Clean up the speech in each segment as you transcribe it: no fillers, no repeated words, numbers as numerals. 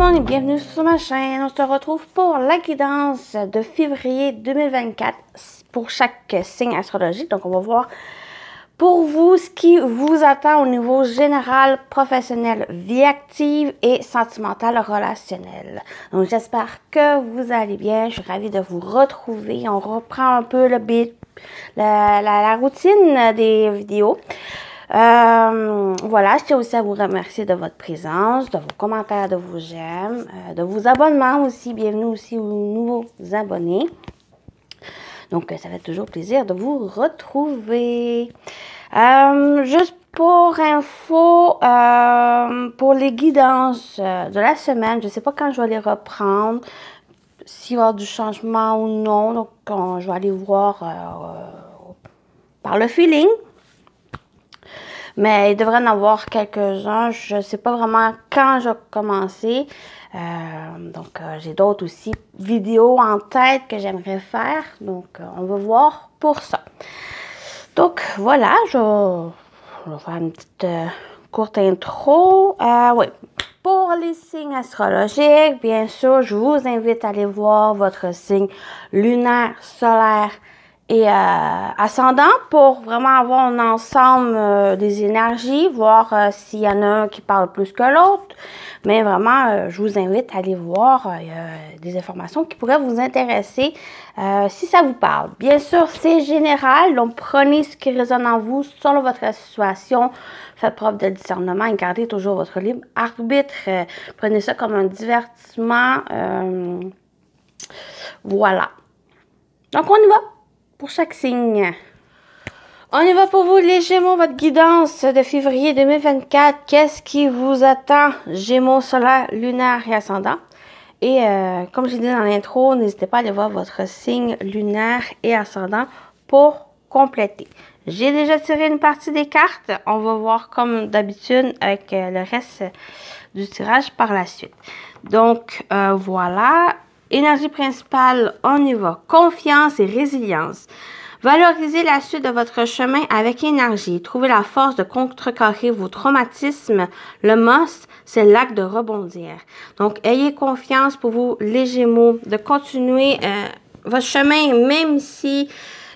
monde et bienvenue sur ma chaîne. On se retrouve pour la guidance de février 2024 pour chaque signe astrologique. Donc, on va voir pour vous ce qui vous attend au niveau général, professionnel, vie active et sentimentale relationnelle. Donc, j'espère que vous allez bien. Je suis ravie de vous retrouver. On reprend un peu la routine des vidéos. Voilà, je tiens aussi à vous remercier de votre présence, de vos commentaires, de vos j'aime, de vos abonnements aussi. Bienvenue aussi aux nouveaux abonnés. Donc, ça fait toujours plaisir de vous retrouver. Juste pour info, pour les guidances de la semaine, je ne sais pas quand je vais les reprendre, s'il va y avoir du changement ou non. Donc, je vais aller voir par le feeling. Mais il devrait en avoir quelques-uns. Je ne sais pas vraiment quand je vais commencer. J'ai d'autres aussi vidéos en tête que j'aimerais faire. Donc, on va voir pour ça. Donc, voilà, je vais faire une petite courte intro. Oui, pour les signes astrologiques, bien sûr, je vous invite à aller voir votre signe lunaire, solaire et ascendant pour vraiment avoir un ensemble des énergies, voir s'il y en a un qui parle plus que l'autre. Mais vraiment, je vous invite à aller voir des informations qui pourraient vous intéresser si ça vous parle. Bien sûr, c'est général, donc prenez ce qui résonne en vous selon votre situation. Faites preuve de discernement et gardez toujours votre libre arbitre. Prenez ça comme un divertissement. Voilà. Donc, on y va pour chaque signe. On y va pour vous, les Gémeaux, votre guidance de février 2024. Qu'est-ce qui vous attend? Gémeaux, solaire, lunaire et ascendant. Et comme je l'ai dit dans l'intro, n'hésitez pas à aller voir votre signe lunaire et ascendant pour compléter. J'ai déjà tiré une partie des cartes. On va voir comme d'habitude avec le reste du tirage par la suite. Donc, voilà. Énergie principale, on y va. Confiance et résilience. Valorisez la suite de votre chemin avec énergie. Trouvez la force de contrecarrer vos traumatismes. Le must, c'est l'acte de rebondir. Donc, ayez confiance pour vous, les Gémeaux, de continuer votre chemin, même si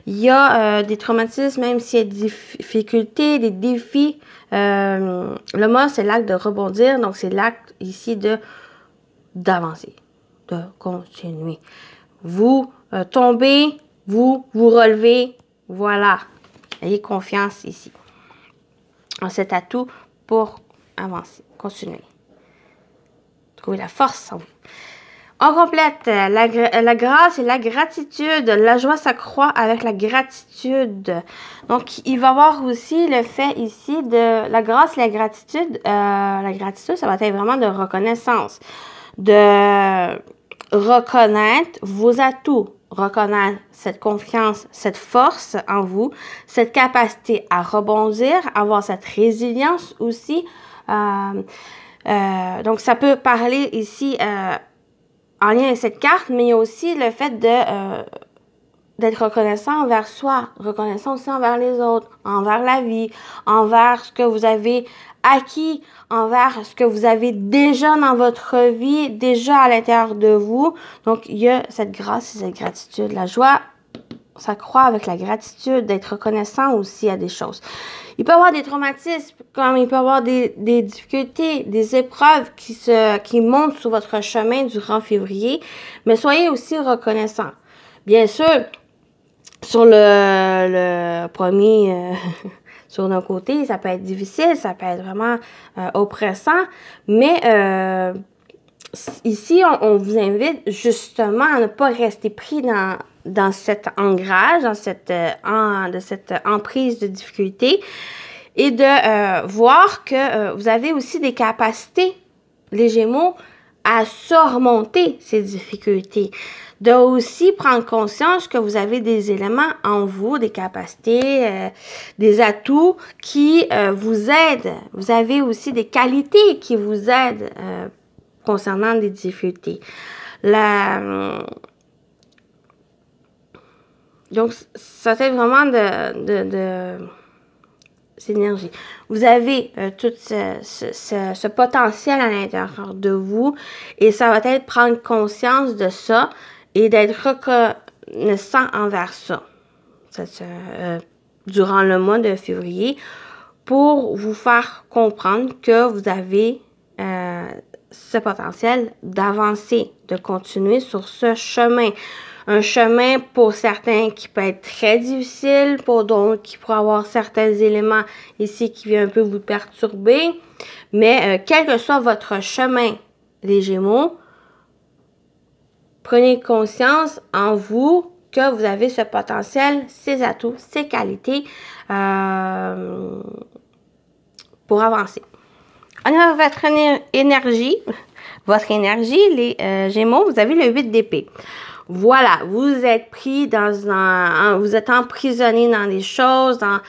il y a des traumatismes, même s'il y a des difficultés, des défis. Le must, c'est l'acte de rebondir. Donc, c'est l'acte ici d'avancer, de continuer. Vous tombez, vous relevez, voilà. Ayez confiance ici. C'est à tout pour avancer, continuer. Trouvez la force en vous. On complète la grâce et la gratitude. La joie s'accroît avec la gratitude. Donc, il va y avoir aussi le fait ici de la grâce et la gratitude. La gratitude, ça va être vraiment de reconnaissance. De reconnaître vos atouts, reconnaître cette confiance, cette force en vous, cette capacité à rebondir, avoir cette résilience aussi. Donc, ça peut parler ici en lien avec cette carte, mais il y a aussi le fait d'être reconnaissant envers soi, reconnaissant aussi envers les autres, envers la vie, envers ce que vous avez acquis, envers ce que vous avez déjà dans votre vie, déjà à l'intérieur de vous. Donc, il y a cette grâce et cette gratitude. La joie s'accroît avec la gratitude, d'être reconnaissant aussi à des choses. Il peut y avoir des traumatismes, comme il peut y avoir des difficultés, des épreuves qui montent sur votre chemin durant février, mais soyez aussi reconnaissant. Bien sûr, sur le premier, sur d'un côté, ça peut être difficile, ça peut être vraiment oppressant, mais ici, on vous invite justement à ne pas rester pris dans cet ancrage, dans cette emprise de difficulté et de voir que vous avez aussi des capacités, les Gémeaux, à surmonter ces difficultés. De aussi prendre conscience que vous avez des éléments en vous, des capacités, des atouts qui vous aident. Vous avez aussi des qualités qui vous aident concernant des difficultés. Donc, ça c'est vraiment énergies. Vous avez tout ce potentiel à l'intérieur de vous et ça va être prendre conscience de ça et d'être reconnaissant envers ça. Durant le mois de février pour vous faire comprendre que vous avez ce potentiel d'avancer, de continuer sur ce chemin. Un chemin pour certains qui peut être très difficile, pour d'autres qui pourraient avoir certains éléments ici qui viennent un peu vous perturber. Mais quel que soit votre chemin, les Gémeaux, prenez conscience en vous que vous avez ce potentiel, ces atouts, ces qualités pour avancer. On a votre énergie. Votre énergie, les Gémeaux, vous avez le 8 d'épée. Voilà, vous êtes pris dans vous êtes emprisonné dans des choses, dans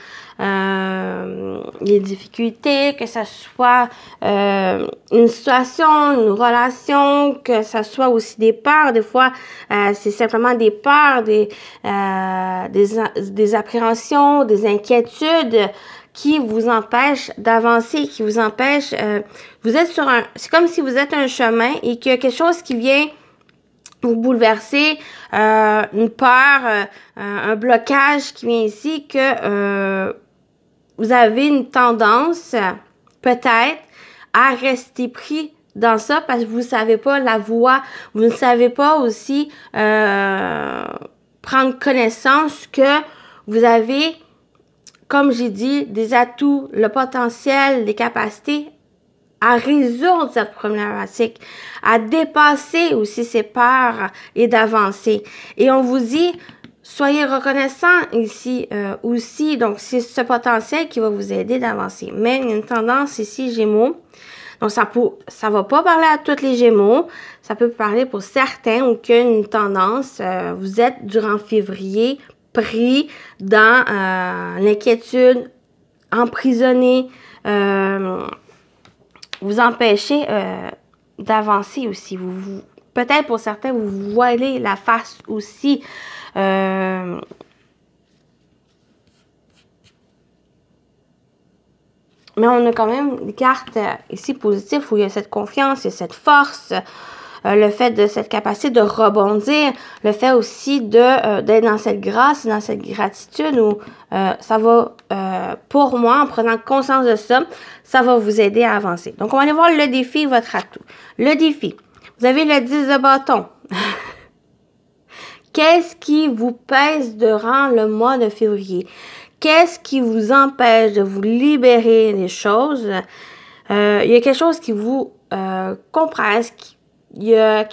les difficultés, que ce soit une situation, une relation, que ce soit aussi des peurs. Des fois, c'est simplement des peurs, des appréhensions, des inquiétudes qui vous empêchent d'avancer, qui vous empêchent. Vous êtes sur c'est comme si vous êtes un chemin et qu'il y a quelque chose qui vient vous bouleverser, une peur, un blocage qui vient ici, que vous avez une tendance, peut-être, à rester pris dans ça parce que vous ne savez pas la voie, vous ne savez pas aussi prendre connaissance que vous avez, comme j'ai dit, des atouts, le potentiel, les capacités à résoudre cette problématique, à dépasser aussi ses peurs et d'avancer. Et on vous dit, soyez reconnaissant ici aussi. Donc, c'est ce potentiel qui va vous aider d'avancer. Mais il y a une tendance ici, Gémeaux. Donc, ça va pas parler à tous les Gémeaux. Ça peut parler pour certains ou qu'il y a une tendance. Vous êtes, durant février, pris dans l'inquiétude, emprisonné, vous empêchez d'avancer aussi. Peut-être pour certains, vous voilez la face aussi. Mais on a quand même des cartes ici positives où il y a cette confiance, il y a cette force, le fait de cette capacité de rebondir, le fait aussi d'être dans cette grâce, dans cette gratitude où ça va, pour moi, en prenant conscience de ça, ça va vous aider à avancer. Donc, on va aller voir le défi, votre atout. Le défi, vous avez le 10 de bâton. Qu'est-ce qui vous pèse durant le mois de février? Qu'est-ce qui vous empêche de vous libérer des choses? Il y a quelque chose qui vous compresse, il y a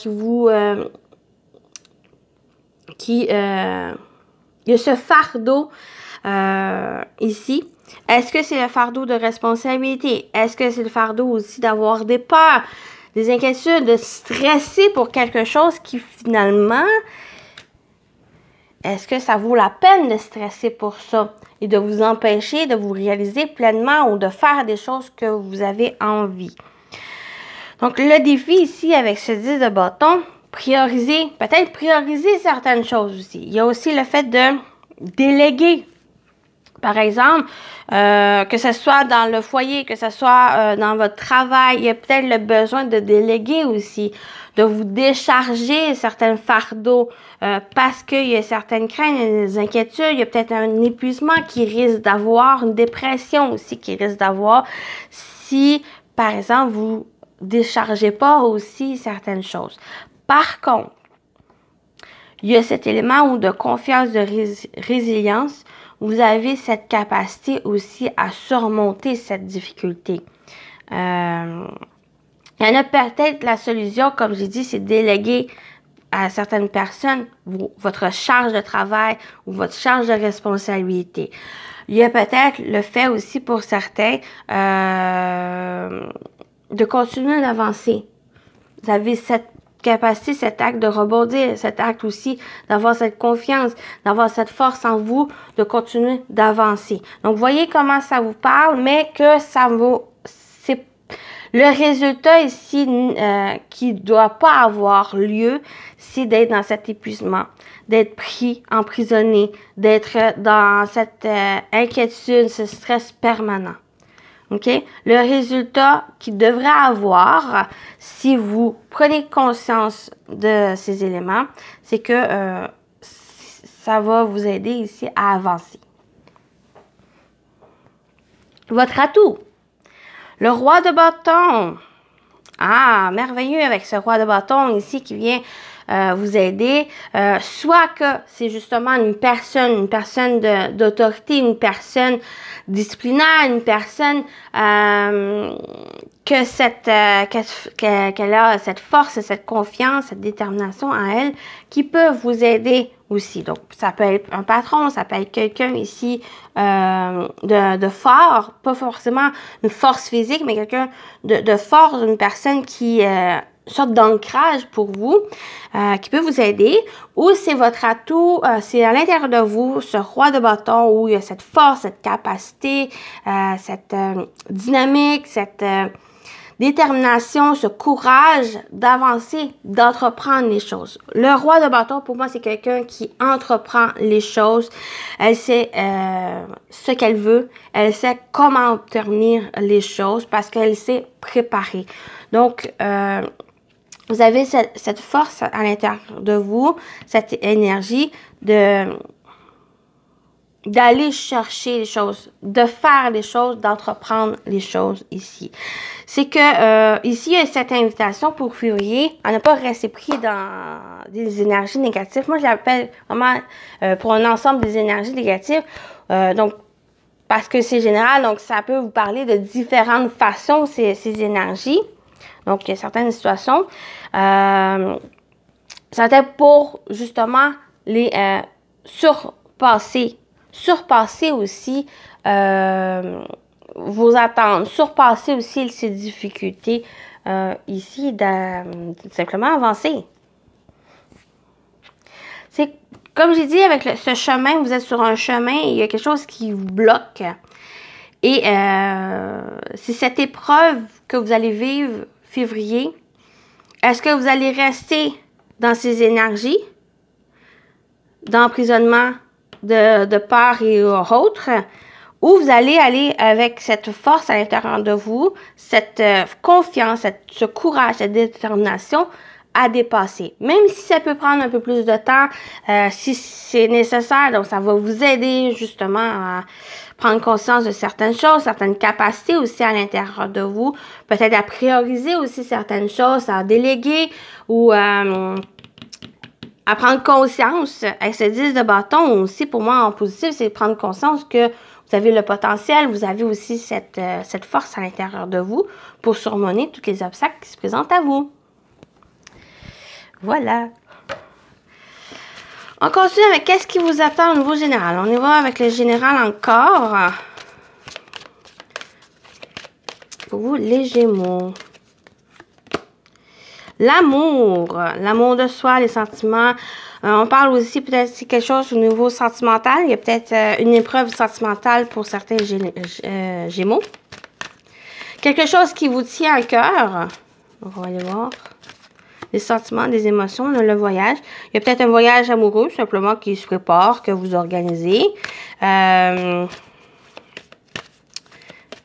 ce fardeau ici. Est-ce que c'est le fardeau de responsabilité? Est-ce que c'est le fardeau aussi d'avoir des peurs, des inquiétudes, de stresser pour quelque chose qui finalement, est-ce que ça vaut la peine de stresser pour ça et de vous empêcher de vous réaliser pleinement ou de faire des choses que vous avez envie? Donc, le défi ici avec ce 10 de bâton, peut-être prioriser certaines choses aussi. Il y a aussi le fait de déléguer. Par exemple, que ce soit dans le foyer, que ce soit dans votre travail, il y a peut-être le besoin de déléguer aussi, de vous décharger certains fardeaux parce qu'il y a certaines craintes, des inquiétudes, il y a peut-être un épuisement qui risque d'avoir, une dépression aussi qui risque d'avoir si, par exemple, vous déchargez pas aussi certaines choses. Par contre, il y a cet élément de confiance, de résilience. Vous avez cette capacité aussi à surmonter cette difficulté. Il y en a peut-être la solution, comme j'ai dit, c'est déléguer à certaines personnes votre charge de travail ou votre charge de responsabilité. Il y a peut-être le fait aussi pour certains de continuer d'avancer. Vous avez cette capacité, cet acte de rebondir, cet acte aussi d'avoir cette confiance, d'avoir cette force en vous, de continuer d'avancer. Donc, voyez comment ça vous parle, mais que ça vous... Le résultat ici qui ne doit pas avoir lieu, c'est d'être dans cet épuisement, d'être pris, emprisonné, d'être dans cette inquiétude, ce stress permanent. OK? Le résultat qu'il devrait avoir, si vous prenez conscience de ces éléments, c'est que ça va vous aider ici à avancer. Votre atout, le roi de bâton. Ah, merveilleux avec ce roi de bâton ici qui vient vous aider. Soit que c'est justement une personne d'autorité, une personne disciplinaire, une personne qu'elle a cette force, cette confiance, cette détermination en elle qui peut vous aider aussi. Donc, ça peut être un patron, ça peut être quelqu'un ici de fort, pas forcément une force physique, mais quelqu'un de fort, une personne qui une sorte d'ancrage pour vous, qui peut vous aider, ou c'est votre atout, c'est à l'intérieur de vous, ce roi de bâton, où il y a cette force, cette capacité, cette dynamique, cette détermination, ce courage d'avancer, d'entreprendre les choses. Le roi de bâton, pour moi, c'est quelqu'un qui entreprend les choses. Elle sait ce qu'elle veut. Elle sait comment obtenir les choses parce qu'elle s'est préparée. Donc, vous avez cette force à l'intérieur de vous, cette énergie d'aller chercher les choses, de faire les choses, d'entreprendre les choses ici. C'est que ici, il y a cette invitation pour février à ne pas rester pris dans des énergies négatives. Moi, je l'appelle vraiment pour un ensemble des énergies négatives. Donc, parce que c'est général, donc ça peut vous parler de différentes façons, ces énergies. Donc, il y a certaines situations. C'était pour justement les surpasser aussi vos attentes, surpasser aussi ces difficultés ici, tout simplement avancer. C'est comme j'ai dit, avec ce chemin, vous êtes sur un chemin, il y a quelque chose qui vous bloque. Et c'est cette épreuve que vous allez vivre février. Est-ce que vous allez rester dans ces énergies d'emprisonnement, de peur et autres, ou vous allez aller avec cette force à l'intérieur de vous, cette confiance, ce courage, cette détermination à dépasser. Même si ça peut prendre un peu plus de temps, si c'est nécessaire, donc ça va vous aider justement à prendre conscience de certaines choses, certaines capacités aussi à l'intérieur de vous, peut-être à prioriser aussi certaines choses, à déléguer ou à prendre conscience. Avec ce 10 de bâton aussi, pour moi, en positif, c'est prendre conscience que vous avez le potentiel, vous avez aussi cette force à l'intérieur de vous pour surmonter tous les obstacles qui se présentent à vous. Voilà. On continue avec qu'est-ce qui vous attend au niveau général. On y va avec le général encore. Pour vous, les Gémeaux. L'amour de soi, les sentiments. On parle aussi peut-être c'est quelque chose au niveau sentimental. Il y a peut-être une épreuve sentimentale pour certains Gémeaux. Quelque chose qui vous tient à cœur. On va aller voir. Des sentiments, des émotions, le voyage. Il y a peut-être un voyage amoureux, simplement, qui se prépare, que vous organisez.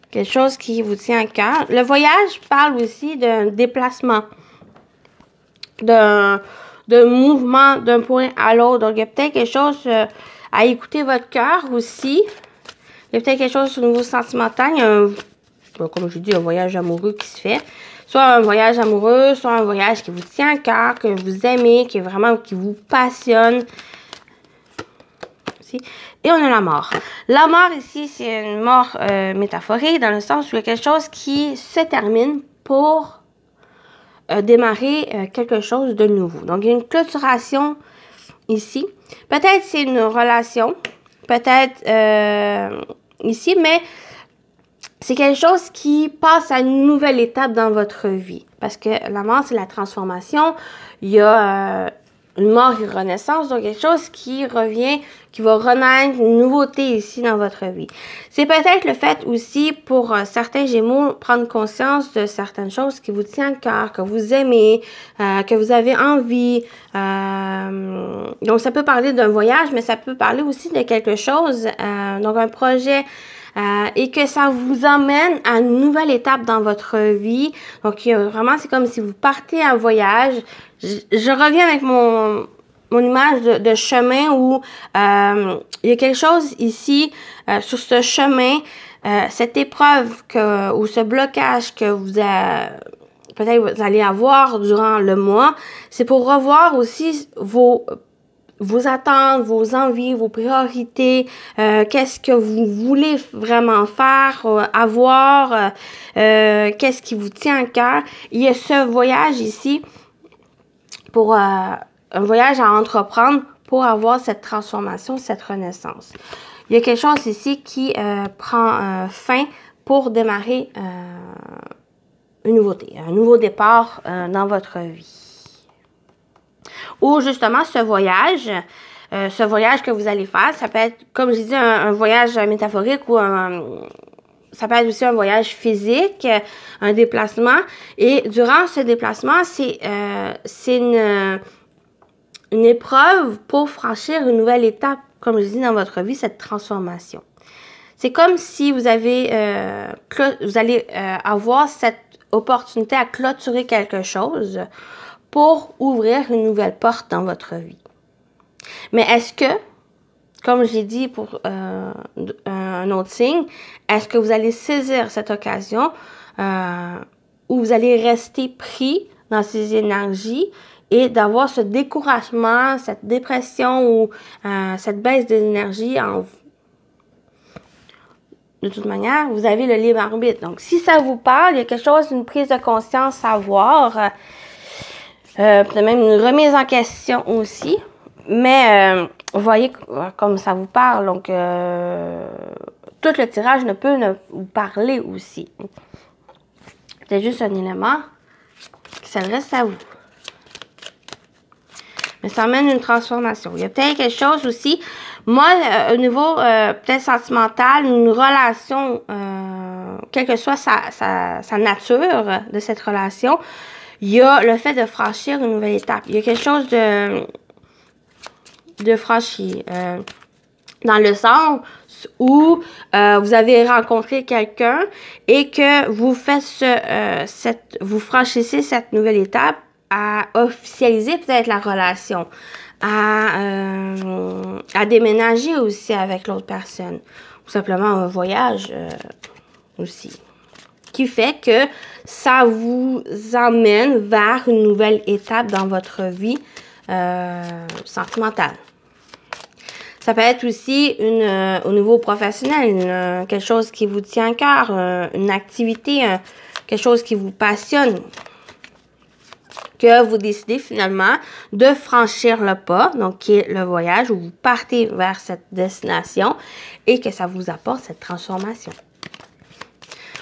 Quelque chose qui vous tient à cœur. Le voyage parle aussi d'un déplacement, d'un mouvement d'un point à l'autre. Donc, il y a peut-être quelque chose à écouter votre cœur aussi. Il y a peut-être quelque chose au niveau sentimental. Il y a comme je dis, un voyage amoureux qui se fait. Soit un voyage amoureux, soit un voyage qui vous tient à cœur, que vous aimez, qui vous passionne. Et on a la mort. La mort ici, c'est une mort métaphorique dans le sens où il y a quelque chose qui se termine pour démarrer quelque chose de nouveau. Donc, il y a une clôturation ici. Peut-être c'est une relation, peut-être ici, mais c'est quelque chose qui passe à une nouvelle étape dans votre vie. Parce que la mort, c'est la transformation. Il y a une mort et une renaissance, donc quelque chose qui revient, qui va renaître, une nouveauté ici dans votre vie. C'est peut-être le fait aussi pour certains Gémeaux, prendre conscience de certaines choses qui vous tiennent à cœur, que vous aimez, que vous avez envie. Donc ça peut parler d'un voyage, mais ça peut parler aussi de quelque chose, donc un projet, et que ça vous emmène à une nouvelle étape dans votre vie. Donc vraiment, c'est comme si vous partez en voyage. Je reviens avec mon image de chemin où il y a quelque chose ici sur ce chemin, cette épreuve ou ce blocage que peut-être vous allez avoir durant le mois. C'est pour revoir aussi vos attentes, vos envies, vos priorités, qu'est-ce que vous voulez vraiment faire, avoir, qu'est-ce qui vous tient à cœur. Il y a ce voyage ici pour un voyage à entreprendre pour avoir cette transformation, cette renaissance. Il y a quelque chose ici qui prend fin pour démarrer une nouveauté, un nouveau départ dans votre vie. Ou justement ce voyage que vous allez faire, ça peut être, comme je dis, un voyage métaphorique ou ça peut être aussi un voyage physique, un déplacement. Et durant ce déplacement, c'est une épreuve pour franchir une nouvelle étape, comme je dis, dans votre vie, cette transformation. C'est comme si vous allez avoir cette opportunité à clôturer quelque chose pour ouvrir une nouvelle porte dans votre vie. Mais est-ce que, comme j'ai dit pour un autre signe, est-ce que vous allez saisir cette occasion ou vous allez rester pris dans ces énergies et d'avoir ce découragement, cette dépression ou cette baisse d'énergie en vous? De toute manière, vous avez le libre arbitre. Donc, si ça vous parle, il y a quelque chose, une prise de conscience à avoir. Peut-être même une remise en question aussi. Mais, vous voyez comme ça vous parle. Donc, tout le tirage ne peut vous parler aussi. C'est juste un élément qui s'adresse à vous. Mais ça amène une transformation. Il y a peut-être quelque chose aussi. Moi, au niveau peut-être sentimental, une relation, quelle que soit sa nature de cette relation, il y a le fait de franchir une nouvelle étape. Il y a quelque chose de franchi. Dans le sens où vous avez rencontré quelqu'un et que vous faites vous franchissez cette nouvelle étape à officialiser peut-être la relation, à déménager aussi avec l'autre personne, ou simplement un voyage aussi, qui fait que ça vous emmène vers une nouvelle étape dans votre vie sentimentale. Ça peut être aussi au niveau professionnel, quelque chose qui vous tient à cœur, une activité, quelque chose qui vous passionne, que vous décidez finalement de franchir le pas, donc qui est le voyage, où vous partez vers cette destination et que ça vous apporte cette transformation.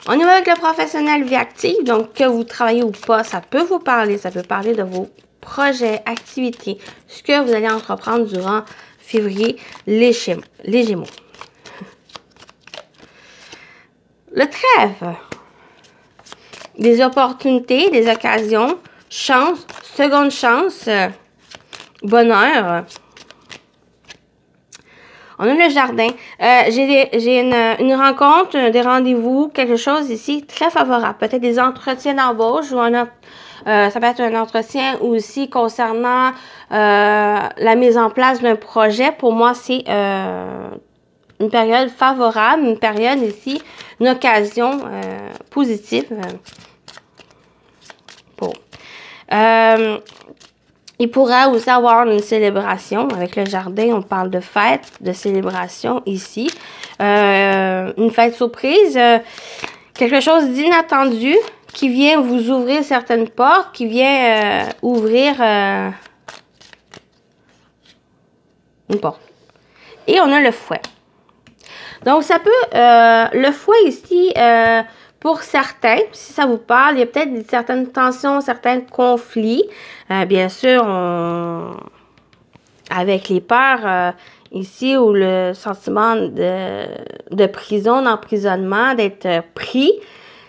On y va avec le professionnel vie active, donc que vous travaillez ou pas, ça peut vous parler, ça peut parler de vos projets, activités, ce que vous allez entreprendre durant février, les Gémeaux. Le trèfle, des opportunités, des occasions, chance, seconde chance, bonheur. On a le jardin. J'ai une rencontre, des rendez-vous, quelque chose ici très favorable. Peut-être des entretiens d'embauche ou ça peut être un entretien aussi concernant la mise en place d'un projet. Pour moi, c'est une période favorable, une période ici, une occasion positive. Il pourra aussi avoir une célébration. Avec le jardin, on parle de fête, de célébration ici. Une fête surprise, quelque chose d'inattendu qui vient vous ouvrir certaines portes, qui vient ouvrir une porte. Et on a le fouet. Donc, ça peut, le fouet ici, pour certains, si ça vous parle, il y a peut-être certaines tensions, certains conflits. Bien sûr, avec les peurs ici, ou le sentiment de prison, d'emprisonnement, d'être pris,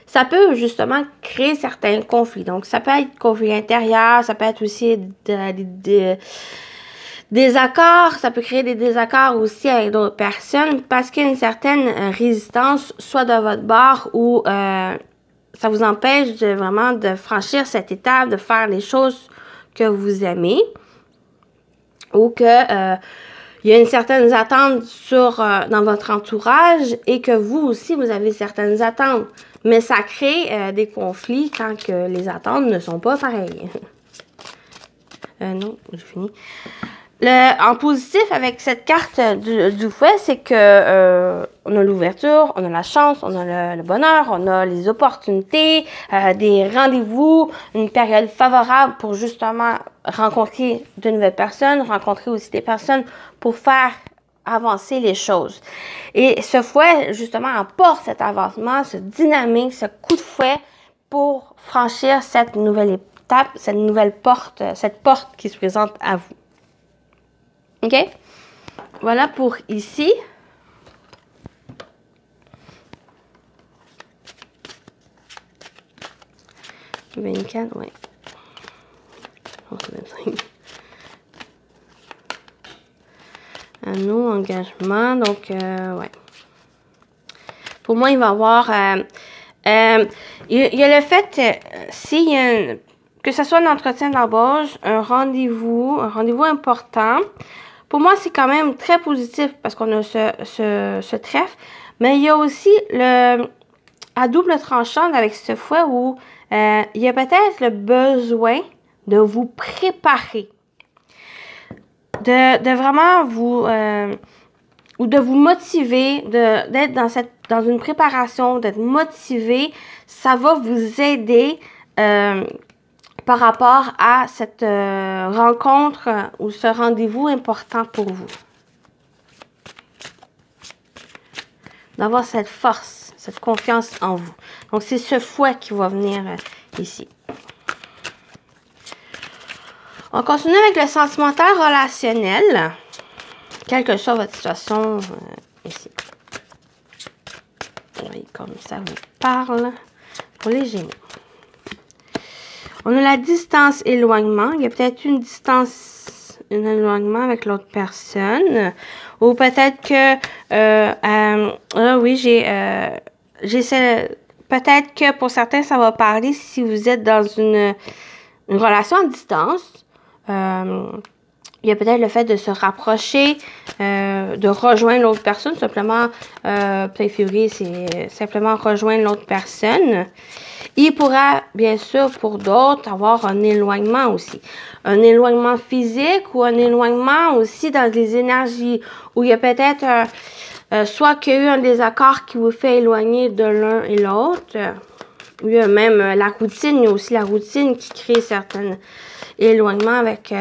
ça peut justement créer certains conflits. Donc, ça peut être conflit intérieur, ça peut être aussi des accords, ça peut créer des désaccords aussi avec d'autres personnes parce qu'il y a une certaine résistance, soit de votre bord, ou ça vous empêche vraiment de franchir cette étape, de faire les choses que vous aimez, ou que il y a une certaine attente dans votre entourage et que vous aussi, vous avez certaines attentes. Mais ça crée des conflits quand que les attentes ne sont pas pareilles. Non, j'ai fini. En positif, avec cette carte du fouet, c'est que on a l'ouverture, on a la chance, on a le bonheur, on a les opportunités, des rendez-vous, une période favorable pour justement rencontrer de nouvelles personnes, rencontrer aussi des personnes pour faire avancer les choses. Et ce fouet, justement, apporte cet avancement, ce dynamique, ce coup de fouet pour franchir cette nouvelle étape, cette nouvelle porte, cette porte qui se présente à vous. OK? Voilà pour ici. « 24, oui. Oh, 25. Anneau, engagement, donc, ouais. Pour moi, il va y avoir... il y a le fait, s'il y a que ce soit un entretien d'embauche, un rendez-vous important, pour moi, c'est quand même très positif parce qu'on a ce trèfle. Mais il y a aussi à double tranchant avec ce fouet où il y a peut-être le besoin de vous préparer. De vraiment vous... ou de vous motiver, d'être dans une préparation, d'être motivé. Ça va vous aider par rapport à cette rencontre ou ce rendez-vous important pour vous. D'avoir cette force, cette confiance en vous. Donc, c'est ce fouet qui va venir ici. On continue avec le sentimental relationnel. Quelle que soit votre situation ici. Oui, comme ça vous parle pour les Gémeaux. On a la distance éloignement. Il y a peut-être un éloignement avec l'autre personne. Ou peut-être que oui, peut-être que pour certains, ça va parler si vous êtes dans une relation à distance. Il y a peut-être le fait de se rapprocher, de rejoindre l'autre personne. Simplement, peut-être février, c'est simplement rejoindre l'autre personne. Il pourra, bien sûr, pour d'autres, avoir un éloignement aussi. Un éloignement physique ou un éloignement aussi dans les énergies. Où il y a peut-être soit qu'il y a eu un désaccord qui vous fait éloigner de l'un et l'autre. Il y a même la routine. Il y a aussi la routine qui crée certains éloignements avec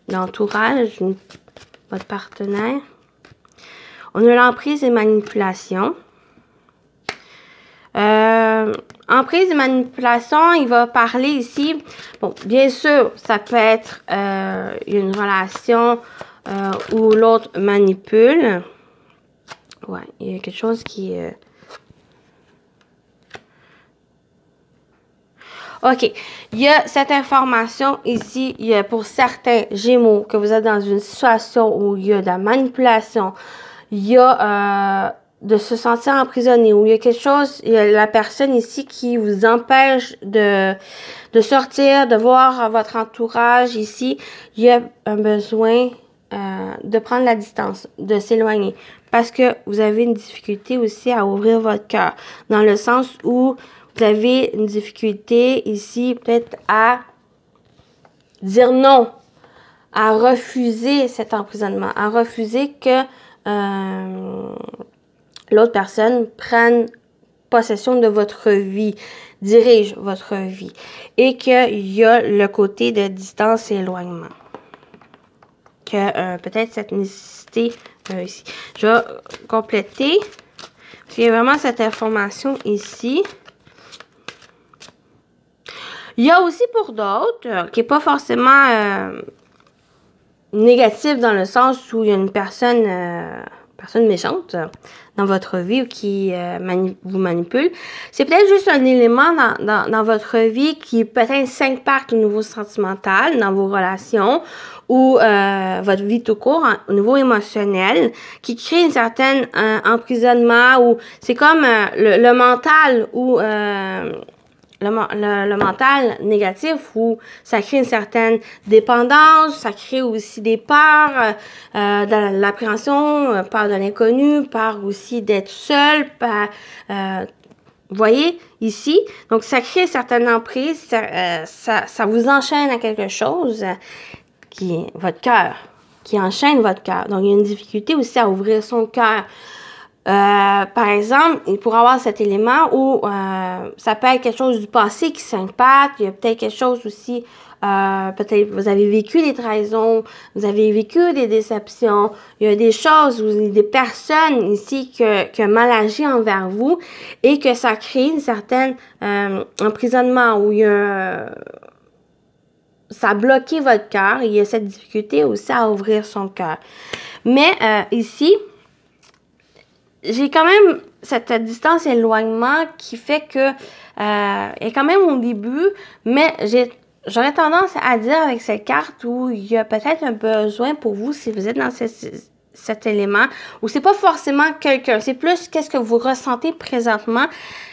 l'entourage, votre partenaire. On a l'emprise et manipulation. Emprise et manipulation, il va parler ici. Bon, bien sûr, ça peut être une relation où l'autre manipule. Ouais, il y a quelque chose qui... OK. Il y a cette information ici. Il y a pour certains Gémeaux que vous êtes dans une situation où il y a de la manipulation. Il y a de se sentir emprisonné. Où il y a quelque chose, il y a la personne ici qui vous empêche de sortir, de voir votre entourage ici. Il y a un besoin de prendre la distance, de s'éloigner. Parce que vous avez une difficulté aussi à ouvrir votre cœur. Dans le sens où vous avez une difficulté ici peut-être à dire non, à refuser cet emprisonnement, à refuser que l'autre personne prenne possession de votre vie, dirige votre vie. Et qu'il y a le côté de distance et éloignement. Que peut-être cette nécessité ici. Je vais compléter. Parce qu'il y a vraiment cette information ici. Il y a aussi pour d'autres, qui n'est pas forcément négatif dans le sens où il y a une personne méchante dans votre vie ou qui vous manipule. C'est peut-être juste un élément dans votre vie qui peut-être s'impacte au niveau sentimental, dans vos relations ou votre vie tout court, au niveau émotionnel, qui crée une certaine emprisonnement ou c'est comme le mental ou le mental négatif où ça crée une certaine dépendance, ça crée aussi des peurs, de l'appréhension, peur de l'inconnu, peur aussi d'être seul, vous voyez ici, donc ça crée certaines emprises, ça vous enchaîne à quelque chose qui est votre cœur, qui enchaîne votre cœur. Donc il y a une difficulté aussi à ouvrir son cœur. Par exemple, il pourrait y avoir cet élément où ça peut être quelque chose du passé qui s'impacte. Il y a peut-être quelque chose aussi, peut-être vous avez vécu des trahisons, vous avez vécu des déceptions. Il y a des choses, des personnes ici qui ont mal agi envers vous et que ça crée une certaine emprisonnement où il y a ça a bloqué votre cœur. Il y a cette difficulté aussi à ouvrir son cœur. Mais ici, j'ai quand même cette distance éloignement qui fait que est quand même au début, mais j'aurais tendance à dire avec cette carte où il y a peut-être un besoin pour vous si vous êtes dans cet élément, ou c'est pas forcément quelqu'un, c'est plus qu'est-ce que vous ressentez présentement,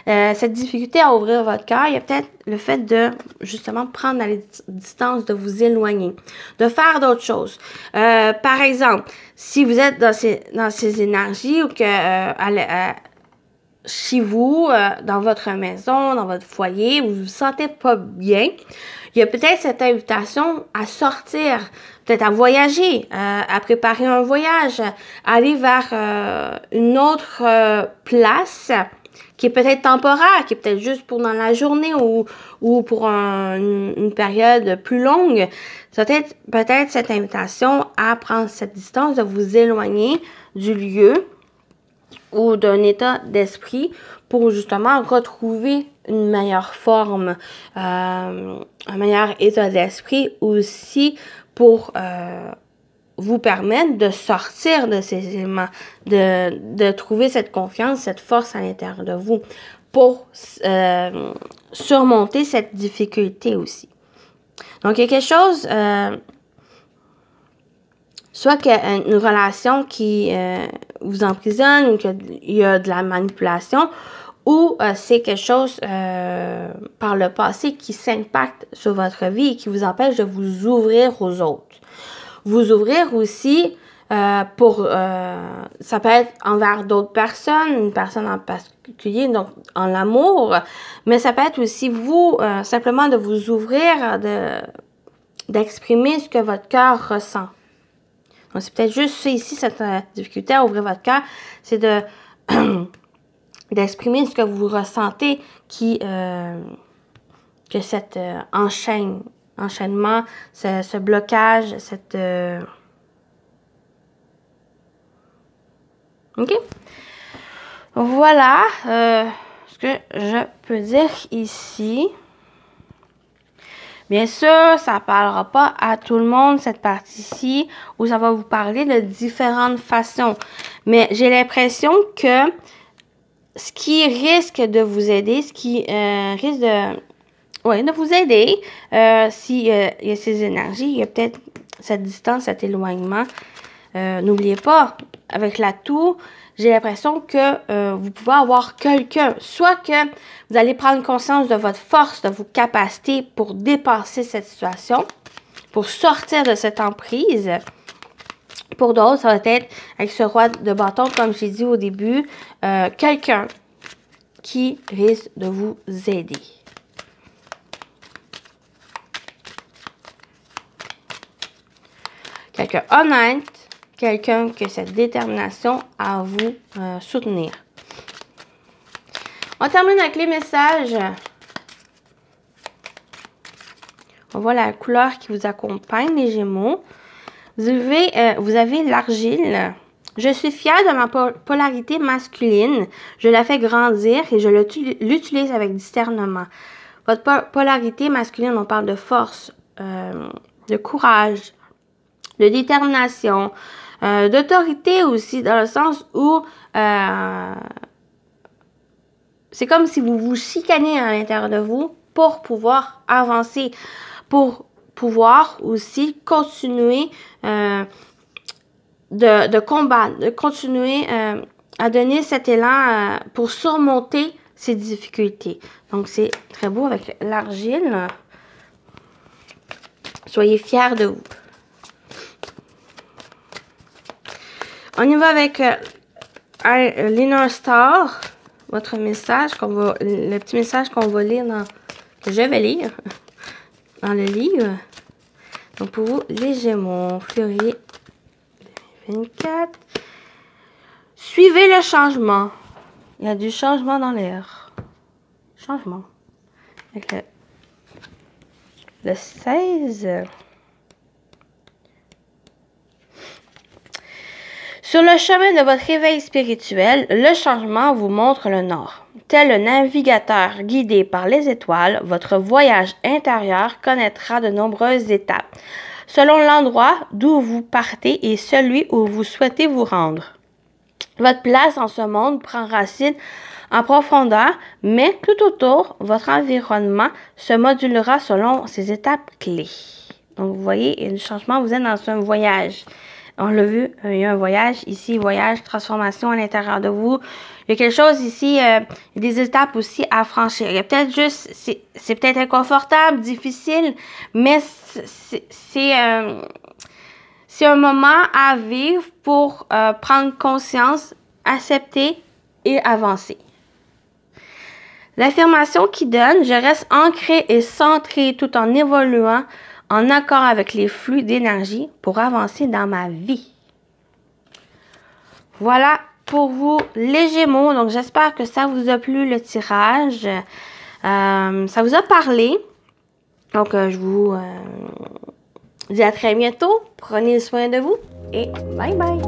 cette difficulté à ouvrir votre cœur. Il y a peut-être le fait de justement prendre la distance, de vous éloigner, de faire d'autres choses. Par exemple, si vous êtes dans ces énergies ou que chez vous, dans votre maison, dans votre foyer, vous vous sentez pas bien, il y a peut-être cette invitation à sortir, peut-être à voyager, à préparer un voyage, à aller vers une autre place qui est peut-être temporaire, qui est peut-être juste pour dans la journée ou pour une période plus longue. Ça peut-être cette invitation à prendre cette distance, de vous éloigner du lieu ou d'un état d'esprit pour justement retrouver une meilleure forme, un meilleur état d'esprit aussi pour vous permettre de sortir de ces éléments, de trouver cette confiance, cette force à l'intérieur de vous pour surmonter cette difficulté aussi. Donc, il y a quelque chose, soit qu'il y a une relation qui vous emprisonne ou qu'il y a de la manipulation, ou c'est quelque chose par le passé qui s'impacte sur votre vie et qui vous empêche de vous ouvrir aux autres. Vous ouvrir aussi pour, ça peut être envers d'autres personnes, une personne en particulier, donc en l'amour, mais ça peut être aussi vous, simplement de vous ouvrir, d'exprimer ce que votre cœur ressent. Donc c'est peut-être juste ça ici, cette difficulté à ouvrir votre cœur, c'est de d'exprimer ce que vous ressentez que cet enchaînement, ce blocage, cette... OK? Voilà ce que je peux dire ici. Bien sûr, ça ne parlera pas à tout le monde, cette partie-ci, où ça va vous parler de différentes façons. Mais j'ai l'impression que ce qui risque de vous aider, ce qui risque de vous aider, s'il y a ces énergies, il y a peut-être cette distance, cet éloignement. N'oubliez pas, avec l'atout, j'ai l'impression que vous pouvez avoir quelqu'un, soit que vous allez prendre conscience de votre force, de vos capacités pour dépasser cette situation, pour sortir de cette emprise. Pour d'autres, ça va être avec ce roi de bâton, comme j'ai dit au début, quelqu'un qui risque de vous aider. Quelqu'un honnête, quelqu'un qui a cette détermination à vous soutenir. On termine avec les messages. On voit la couleur qui vous accompagne, les Gémeaux. Vous avez l'argile. Je suis fière de ma polarité masculine. Je la fais grandir et je l'utilise avec discernement. Votre polarité masculine, on parle de force, de courage, de détermination, d'autorité aussi, dans le sens où c'est comme si vous vous chicanez à l'intérieur de vous pour pouvoir avancer, pour pouvoir aussi continuer de combattre, de continuer à donner cet élan pour surmonter ces difficultés. Donc, c'est très beau avec l'argile. Soyez fiers de vous. On y va avec l'Inner Star, votre message, le petit message qu'on va lire que je vais lire dans le livre. Donc, pour vous, les Gémeaux, février 2024. Suivez le changement. Il y a du changement dans l'air. Changement. Avec le 16. Sur le chemin de votre réveil spirituel, le changement vous montre le nord. Tel un navigateur guidé par les étoiles, votre voyage intérieur connaîtra de nombreuses étapes, selon l'endroit d'où vous partez et celui où vous souhaitez vous rendre. Votre place en ce monde prend racine en profondeur, mais tout autour, votre environnement se modulera selon ces étapes clés. Donc, vous voyez, il y a du changement, vous êtes dans un voyage. On l'a vu, il y a un voyage ici, voyage, transformation à l'intérieur de vous. Il y a quelque chose ici, il y a des étapes aussi à franchir. Il y a peut-être juste, c'est peut-être inconfortable, difficile, mais c'est un moment à vivre pour prendre conscience, accepter et avancer. L'affirmation qui donne, je reste ancré et centré tout en évoluant en accord avec les flux d'énergie pour avancer dans ma vie. Voilà pour vous les Gémeaux. Donc, j'espère que ça vous a plu le tirage. Ça vous a parlé. Donc, je vous dis à très bientôt. Prenez soin de vous et bye bye.